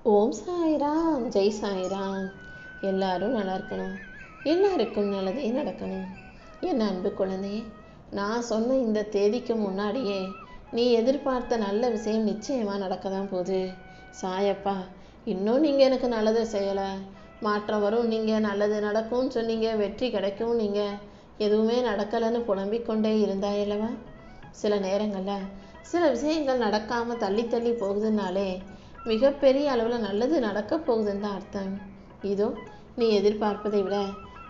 ஓம் சாய்ராம், ஜெய் சாய்ராம். எல்லாரும் நல்லா இருக்கணும், எல்லாருக்கும் நல்லதே நடக்கணும். என் அன்பு குழந்தையே, நான் சொன்ன இந்த தேதிக்கு முன்னாடியே நீ எதிர்பார்த்த நல்ல விஷயம் நிச்சயமாக நடக்க தான் போகுது. சாயப்பா, இன்னும் நீங்கள் எனக்கு நல்லதை செய்யலை, மாற்றம் வரும், நீங்கள் நல்லது நடக்கும்னு சொன்னீங்க, வெற்றி கிடைக்கும் நீங்கள், எதுவுமே நடக்கலைன்னு புலம்பிக்கொண்டே இருந்தாயல்லவா? சில நேரங்களில் சில விஷயங்கள் நடக்காமல் தள்ளி தள்ளி போகுதுன்னாலே மிகப்பெரிய அளவில் நல்லது நடக்க போகுதுன்னு தான் அர்த்தம். இதோ நீ எதிர்பார்ப்பதை விட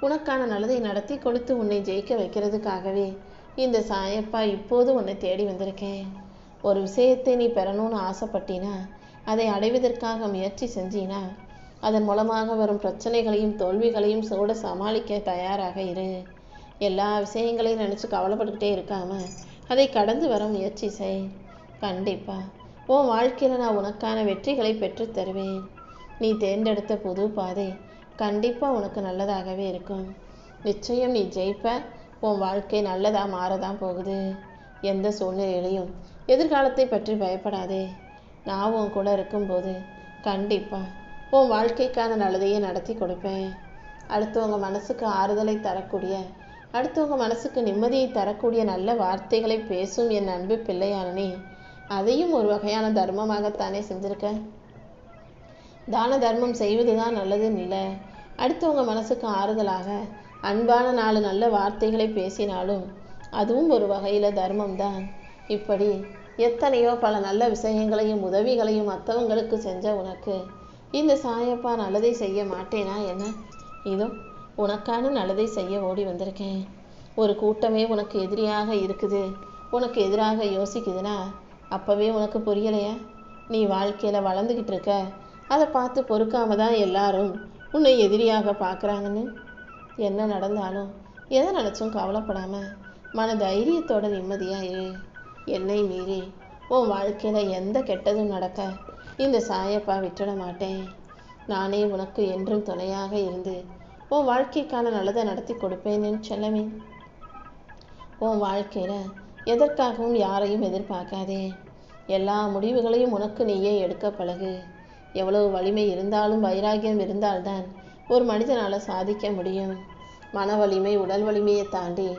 உனக்கான நல்லதை நடத்தி கொடுத்து உன்னை ஜெயிக்க வைக்கிறதுக்காகவே இந்த சாயப்பா இப்போது உன்னை தேடி வந்திருக்கேன். ஒரு விஷயத்தை நீ பெறணும்னு ஆசைப்பட்டினா, அதை அடைவதற்காக முயற்சி செஞ்சினா, அதன் மூலமாக வரும் பிரச்சனைகளையும் தோல்விகளையும் கூட சமாளிக்க தயாராக இரு. எல்லா விஷயங்களையும் நினச்சி கவலைப்பட்டுக்கிட்டே இருக்காம அதை கடந்து வர முயற்சி செய். கண்டிப்பா உன் வாழ்க்கையில் நான் உனக்கான வெற்றிகளை பெற்றுத் தருவேன். நீ தேர்ந்தெடுத்த புது பாதை கண்டிப்பாக உனக்கு நல்லதாகவே இருக்கும். நிச்சயம் நீ ஜெயிப்ப. உன் வாழ்க்கை நல்லதாக மாறதான் போகுது. எந்த சூழ்நிலையிலையும் எதிர்காலத்தை பற்றி பயப்படாதே. நான் உன் கூட இருக்கும்போது கண்டிப்பாக உன் வாழ்க்கைக்கான நல்லதையே நடத்தி கொடுப்பேன். அடுத்தவங்க மனசுக்கு ஆறுதலை தரக்கூடிய, அடுத்தவங்க மனசுக்கு நிம்மதியை தரக்கூடிய நல்ல வார்த்தைகளை பேசும் என் அன்பு பிள்ளையான நீ அதையும் ஒரு வகையான தர்மமாகத்தானே செஞ்சிருக்க. தான தர்மம் செய்வது தான் நல்லதுன்னு இல்லை, அடுத்தவங்க மனசுக்கு ஆறுதலாக அன்பான 4 நல்ல வார்த்தைகளை பேசினாலும் அதுவும் ஒரு வகையில் தர்மம் தான். இப்படி எத்தனையோ பல நல்ல விஷயங்களையும் உதவிகளையும் மற்றவங்களுக்கு செஞ்ச உனக்கு இந்த சாயப்பா நல்லதை செய்ய மாட்டேனா என்ன? இதோ உனக்கான நல்லதை செய்ய ஓடி வந்திருக்கேன். ஒரு கூட்டமே உனக்கு எதிரியாக இருக்குது, உனக்கு எதிராக யோசிக்குதுன்னா அப்போவே உனக்கு புரியலையா? நீ வாழ்க்கையில் வளர்ந்துக்கிட்டு இருக்க, அதை பார்த்து பொறுக்காம தான் எல்லாரும் உன்னை எதிரியாக பார்க்குறாங்கன்னு. என்ன நடந்தாலும் எதை நினச்சும் கவலைப்படாமல் மன தைரியத்தோட நிம்மதியாக இரு. என்னை மீறி உன் வாழ்க்கையில் எந்த கெட்டதும் நடக்க இந்த சாயப்பா விட்டுட மாட்டேன். நானே உனக்கு என்றும் துணையாக இருந்து உன் வாழ்க்கைக்கான நல்லதை நடத்தி கொடுப்பேன்னு செல்லமே. உன் வாழ்க்கையில் எதற்காகவும் யாரையும் எதிர்பார்க்காதே. எல்லா முடிவுகளையும் உனக்கு நீயே எடுக்க பழகு. எவ்வளவு வலிமை இருந்தாலும் வைராகியம் இருந்தால்தான் ஒரு மனிதனால் சாதிக்க முடியும். மன வலிமை உடல் வலிமையை தாண்டி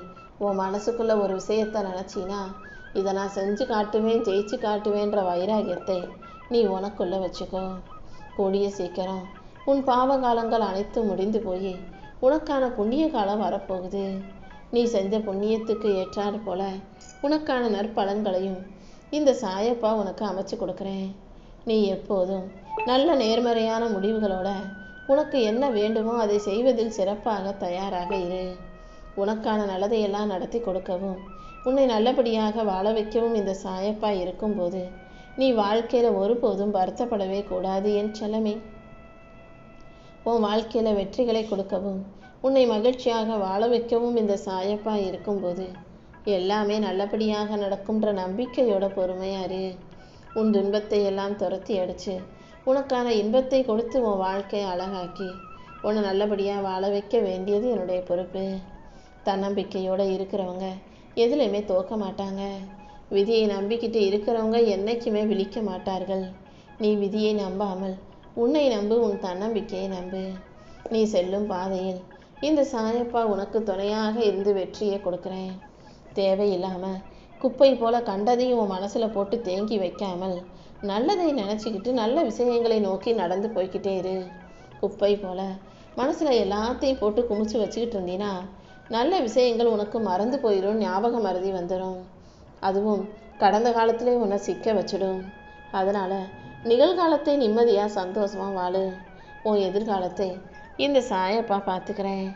உன் மனசுக்குள்ள ஒரு விஷயத்தை நினச்சினா, இதை நான் செஞ்சு காட்டுவேன், ஜெயிச்சு காட்டுவேன்ற வைராகியத்தை நீ உனக்குள்ள வச்சுக்கோ. கூடிய சீக்கிரம் உன் பாவகாலங்கள் அனைத்தும் முடிந்து போய் உனக்கான புண்ணிய காலம் வரப்போகுது. நீ செஞ்ச புண்ணியத்துக்கு ஏற்றாறு போல உனக்கான நற்பலன்களையும் இந்த சாயப்பா உனக்கு அமைச்சு கொடுக்குறேன். நீ எப்போதும் நல்ல நேர்மறையான முடிவுகளோட உனக்கு என்ன வேண்டுமோ அதை செய்வதில் சிறப்பாக தயாராக இரு. உனக்கான நல்லதையெல்லாம் நடத்தி கொடுக்கவும் உன்னை நல்லபடியாக வாழ வைக்கவும் இந்த சாயப்பா இருக்கும்போது நீ வாழ்க்கையில் ஒருபோதும் வருத்தப்படவே கூடாது என் செல்லமே. உன் வாழ்க்கையில் வெற்றிகளை கொடுக்கவும் உன்னை மகிழ்ச்சியாக வாழ வைக்கவும் இந்த சாயப்பா இருக்கும்போது எல்லாமே நல்லபடியாக நடக்கும்ன்ற நம்பிக்கையோட பொறுமையாரு. உன் துன்பத்தை எல்லாம் துரத்தி அடிச்சு உனக்கான இன்பத்தை கொடுத்து உன் வாழ்க்கையை அழகாக்கி உன்னை நல்லபடியாக வாழ வைக்க வேண்டியது என்னுடைய பொறுப்பு. தன்னம்பிக்கையோடு இருக்கிறவங்க எதுலையுமே தோக்க மாட்டாங்க. விதியை நம்பிக்கிட்டு இருக்கிறவங்க என்றைக்குமே விழிக்க மாட்டார்கள். நீ விதியை நம்பாமல் உன்னை நம்பு, உன் தன்னம்பிக்கையை நம்பு. நீ செல்லும் பாதையில் இந்த சாயப்பா உனக்கு துணையாக இருந்து வெற்றியை கொடுக்குறேன். தேவையில்லாமல் குப்பை போல கண்டதையும் உன் மனசில் போட்டு தேங்கி வைக்காமல் நல்லதை நினச்சிக்கிட்டு நல்ல விஷயங்களை நோக்கி நடந்து போய்கிட்டே இரு. குப்பை போல மனசில் எல்லாத்தையும் போட்டு குமிச்சு வச்சுக்கிட்டு இருந்தீன்னா நல்ல விஷயங்கள் உனக்கு மறந்து போயிடும், ஞாபகம் மறதி வந்துடும். அதுவும் கடந்த காலத்திலே உன்னை சிக்க வச்சிடும். அதனால் நிகழ்காலத்தை நிம்மதியாக சந்தோஷமாக வாழு. உன் எதிர்காலத்தை இந்த சாயப்பா பார்த்துக்கிறேன்.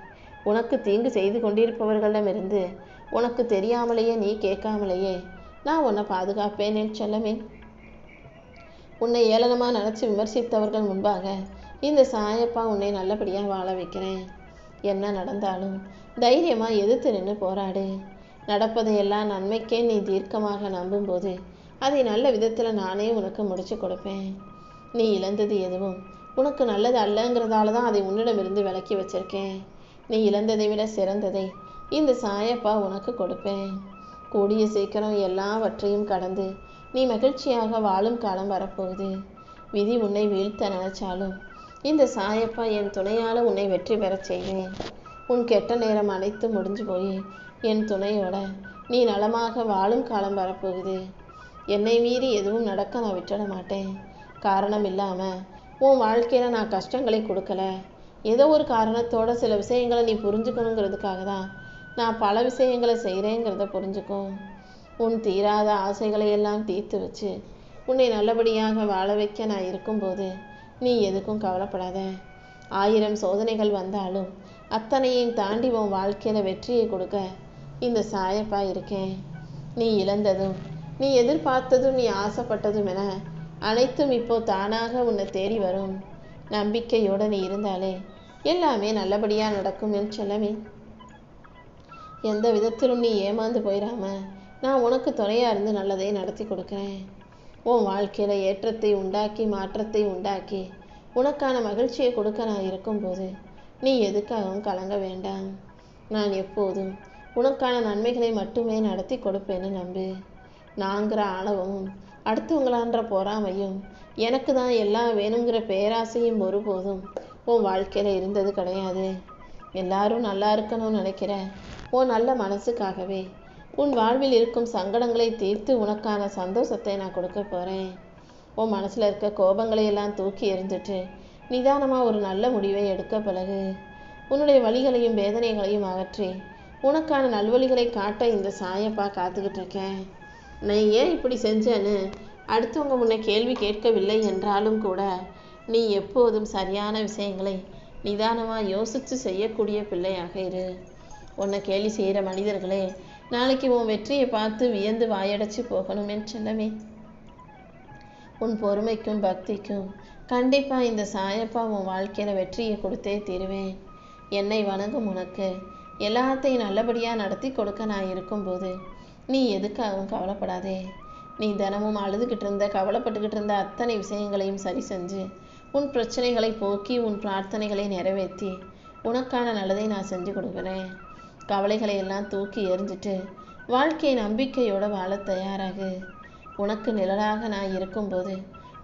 உனக்கு தீங்கு செய்து கொண்டிருப்பவர்களிடமிருந்து உனக்கு தெரியாமலேயே நீ கேட்காமலேயே நான் உன்னை பாதுகாப்பேன் செல்லமே. உன்னை ஏளனமாக நினச்சி விமர்சித்தவர்கள் முன்பாக இந்த சாயப்பா உன்னை நல்லபடியாக வாழ வைக்கிறேன். என்ன நடந்தாலும் தைரியமாக எதிர்த்து நின்று போராடு. நடப்பதையெல்லாம் நன்மைக்கே நீ தீர்க்கமாக நம்பும்போது அதை நல்ல விதத்தில் நானே உனக்கு முடிச்சு கொடுப்பேன். நீ இழந்தது எதுவும் உனக்கு நல்லது அல்லங்கிறதால தான் அதை உன்னிடமிருந்து விலக்கி வச்சிருக்கேன். நீ இழந்ததை விட சிறந்ததை இந்த சாயப்பா உனக்கு கொடுப்பேன். கூடிய சீக்கிரம் எல்லாவற்றையும் கடந்து நீ மகிழ்ச்சியாக வாழும் காலம் வரப்போகுது. விதி உன்னை வீழ்த்த நினைச்சாலும் இந்த சாயப்பா என் துணையால் உன்னை வெற்றி பெறச் செய்வேன். உன் கெட்ட நேரம் அனைத்து முடிஞ்சு போய் என் துணையோட நீ நலமாக வாழும் காலம் வரப்போகுது. என்னை மீறி எதுவும் நடக்க நான் விட்டுட மாட்டேன். காரணம் இல்லாமல் உன் வாழ்க்கையில் நான் கஷ்டங்களை கொடுக்கல. ஏதோ ஒரு காரணத்தோட சில விஷயங்களை நீ புரிஞ்சுக்கணுங்கிறதுக்காக தான் நான் பல விஷயங்களை செய்கிறேங்கிறத புரிஞ்சுக்கோ. உன் தீராத ஆசைகளை எல்லாம் தீர்த்து வச்சு உன்னை நல்லபடியாக வாழ வைக்க நான் இருக்கும்போது நீ எதுக்கும் கவலைப்படாத. 1000 சோதனைகள் வந்தாலும் அத்தனையும் தாண்டி உன் வாழ்க்கையில் வெற்றியை கொடுக்க இந்த சாயப்பா இருக்கேன். நீ இழந்ததும் நீ எதிர்பார்த்ததும் நீ ஆசைப்பட்டதும் என அனைத்தும் இப்போ தானாக உன்னை தேடி வரும். நம்பிக்கையோடு நீ இருந்தாலே எல்லாமே நல்லபடியாக நடக்கும் என் செல்லமே. எந்த விதத்திலும் நீ ஏமாந்து போயிடாம நான் உனக்கு துணையாக இருந்து நல்லதை நடத்தி கொடுக்குறேன். உன் வாழ்க்கையில் ஏற்றத்தை உண்டாக்கி மாற்றத்தை உண்டாக்கி உனக்கான மகிழ்ச்சியை கொடுக்க நான் இருக்கும்போது நீ எதுக்காகவும் கலங்க வேண்டாம். நான் எப்போதும் உனக்கான நன்மைகளை மட்டுமே நடத்தி கொடுப்பேன்னு நம்பு. நாங்கிற ஆணவமும் அடுத்தவங்களான்ற பொறாமையும் எனக்கு தான் எல்லாம் வேணுங்கிற பேராசையும் ஒருபோதும் உன் வாழ்க்கையில் இருந்தது கிடையாது. எல்லாரும் நல்லா இருக்கணும்னு நினைக்கிற உன் நல்ல மனசுக்காகவே உன் வாழ்வில் இருக்கும் சங்கடங்களை தீர்த்து உனக்கான சந்தோஷத்தை நான் கொடுக்க போகிறேன். உன் மனசில் இருக்க கோபங்களை எல்லாம் தூக்கி எறிஞ்சிட்டு நிதானமாக ஒரு நல்ல முடிவை எடுக்க பழகு. உன்னுடைய வலிகளையும் வேதனைகளையும் அகற்றி உனக்கான நல்வழிகளை காட்ட இந்த சாயப்பா காத்துக்கிட்டு இருக்கேன். நீ ஏன் இப்படி செஞ்சேன்னு அடுத்தவங்க முன்ன கேள்வி கேட்கவில்லை என்றாலும் கூட நீ எப்போதும் சரியான விஷயங்களை நிதானமாக யோசித்து செய்யக்கூடிய பிள்ளையாக இரு. உன்னை கேலி செய்கிற மனிதர்களே நாளைக்கு உன் வெற்றியை பார்த்து வியந்து வாயடைச்சு போகணும் என் செல்லமே. உன் பொறுமைக்கும் பக்திக்கும் கண்டிப்பாக இந்த சாயப்பா உன் வாழ்க்கையில் வெற்றியை கொடுத்தே தீருவேன். என்னை வணங்கும் உனக்கு எல்லாத்தையும் நல்லபடியாக நடத்தி கொடுக்க நான் இருக்கும்போது நீ எதுக்காகவும் கவலைப்படாதே. நீ தினமும் அழுதுகிட்டு இருந்த கவலைப்பட்டுக்கிட்டு இருந்த அத்தனை விஷயங்களையும் சரி செஞ்சு உன் பிரச்சனைகளை போக்கி உன் பிரார்த்தனைகளை நிறைவேற்றி உனக்கான நல்லதை நான் செஞ்சு கொடுக்குறேன். கவலைகளை எல்லாம் தூக்கி எறிஞ்சிட்டு வாழ்க்கையை நம்பிக்கையோடு வாழ தயாராகு. உனக்கு நிழலாக நான் இருக்கும்போது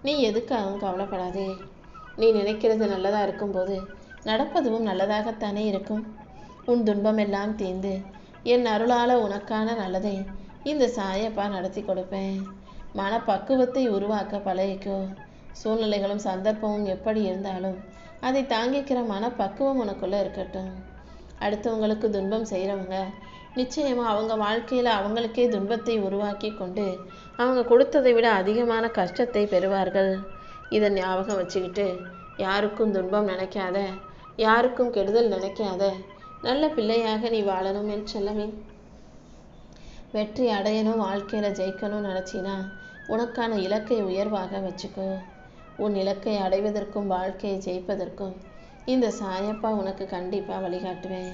நீ எதுக்காகவும் கவலைப்படாதே. நீ நினைக்கிறது நல்லதாக இருக்கும்போது நடப்பதும் நல்லதாகத்தானே இருக்கும். உன் துன்பம் எல்லாம் தீர்ந்து என் அருளால் உனக்கான நல்லதை இந்த சாயப்பா நடத்தி கொடுப்பேன். மனப்பக்குவத்தை உருவாக்க பழகிக்கோ. சூழ்நிலைகளும் சந்தர்ப்பமும் எப்படி இருந்தாலும் அதை தாங்கிக்கிற மனப்பக்குவம் உனக்குள்ளே இருக்கட்டும். அடுத்தவங்களுக்கு துன்பம் செய்கிறவங்க நிச்சயமாக அவங்க வாழ்க்கையில் அவங்களுக்கே துன்பத்தை உருவாக்கி கொண்டு அவங்க கொடுத்ததை விட அதிகமான கஷ்டத்தை பெறுவார்கள். இதை ஞாபகம் வச்சுக்கிட்டு யாருக்கும் துன்பம் நினைக்காத, யாருக்கும் கெடுதல் நினைக்காத நல்ல பிள்ளையாக நீ வாழணும் என் செல்லமே. வெற்றி அடையணும், வாழ்க்கையில் ஜெயிக்கணும்னு நினச்சினா உனக்கான இலக்கை உயர்வாக வச்சுக்கோ. உன் இலக்கை அடைவதற்கும் வாழ்க்கையை ஜெயிப்பதற்கும் இந்த சாயப்பா உனக்கு கண்டிப்பாக வழிகாட்டுவேன்.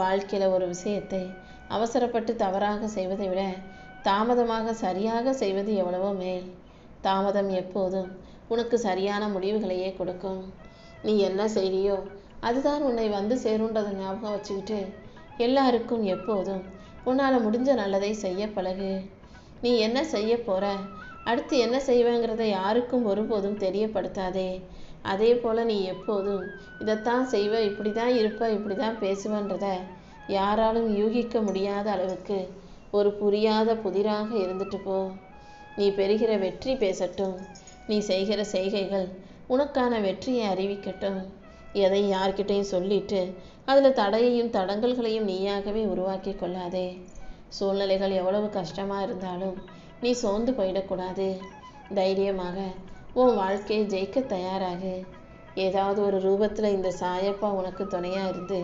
வாழ்க்கையில் ஒரு விஷயத்தை அவசரப்பட்டு தவறாக செய்வதை விட தாமதமாக சரியாக செய்வது எவ்வளவோ மேல். தாமதம் எப்போதும் உனக்கு சரியான முடிவுகளையே கொடுக்கும். நீ என்ன செய்றியோ அதுதான் உன்னை வந்து சேருன்றதை ஞாபகம் வச்சுக்கிட்டு எல்லாருக்கும் எப்போதும் உன்னால் முடிஞ்ச நல்லதை செய்ய பழகு. நீ என்ன செய்ய போகிற, அடுத்து என்ன செய்வேங்கிறத யாருக்கும் ஒருபோதும் தெரியப்படுத்தாதே. அதே போல் நீ எப்போதும் இதைத்தான் செய்வ, இப்படி தான் இருப்ப, இப்படி தான் பேசுவன்றத யாராலும் யூகிக்க முடியாத அளவுக்கு ஒரு புரியாத புதிராக இருந்துட்டு போ. நீ பெறுகிற வெற்றி பேசட்டும். நீ செய்கிற செய்கைகள் உனக்கான வெற்றியை அறிவிக்கட்டும். எதை யார்கிட்டையும் சொல்லிட்டு அதில் தடையையும் தடங்கல்களையும் நீயாகவே உருவாக்கி கொள்ளாதே. சூழ்நிலைகள் எவ்வளவு கஷ்டமாக இருந்தாலும் நீ சோர்ந்து போயிடக்கூடாது. தைரியமாக உன் வாழ்க்கையை ஜெயிக்க தயாராகு. ஏதாவது ஒரு ரூபத்தில் இந்த சாயப்பா உனக்கு துணையாக இருந்து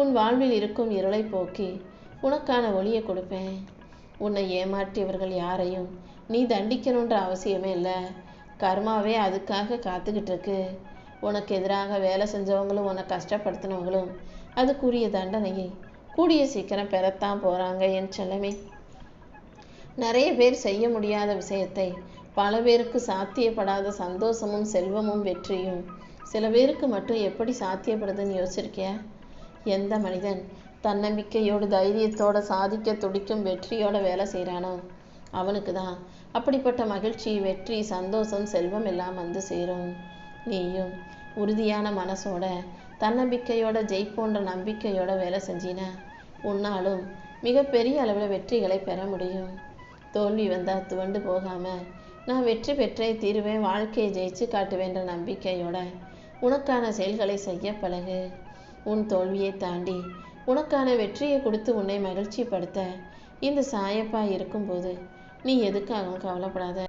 உன் வாழ்வில் இருக்கும் இருளை போக்கி உனக்கான ஒளியை கொடுப்பேன். உன்னை ஏமாற்றியவர்கள் யாரையும் நீ தண்டிக்கணுன்ற அவசியமே இல்லை. கர்மாவே அதுக்காக காத்துக்கிட்டு இருக்கு. உனக்கு எதிராக வேலை செஞ்சவங்களும் உன்னை கஷ்டப்படுத்தினவங்களும் அதுக்குரிய தண்டனையை கூடிய சீக்கிரம் பெறத்தான் போகிறாங்க என் செல்லமே. நிறைய பேர் செய்ய முடியாத விஷயத்தை பல பேருக்கு சாத்தியப்படாத சந்தோஷமும் செல்வமும் வெற்றியும் சில பேருக்கு மட்டும் எப்படி சாத்தியப்படுதுன்னு யோசிச்சிருக்கியா? எந்த மனிதன் தன்னம்பிக்கையோடு தைரியத்தோடு சாதிக்க துடிக்கும் வெற்றியோட வேலை செய்கிறானோ அவனுக்கு தான் அப்படிப்பட்ட மகிழ்ச்சி, வெற்றி, சந்தோஷம், செல்வம் எல்லாம் வந்து சேரும். நீயும் உறுதியான மனசோட, தன்னம்பிக்கையோட, ஜெயிப்போன்ற நம்பிக்கையோட வேலை செஞ்சினா உன்னாலும் மிகப்பெரிய அளவில் வெற்றிகளை பெற முடியும். தோல்வி வந்தால் துவண்டு போகாம, நான் வெற்றி பெற்றே தீருவேன், வாழ்க்கையை ஜெயிச்சு காட்டுவேன்ற நம்பிக்கையோட உனக்கான செயல்களை செய்ய பழகு. உன் தோல்வியை தாண்டி உனக்கான வெற்றியை கொடுத்து உன்னை மகிழ்ச்சிப்படுத்த இந்த சாயப்பா இருக்கும்போது நீ எதுக்காகவும் கவலைப்படாத.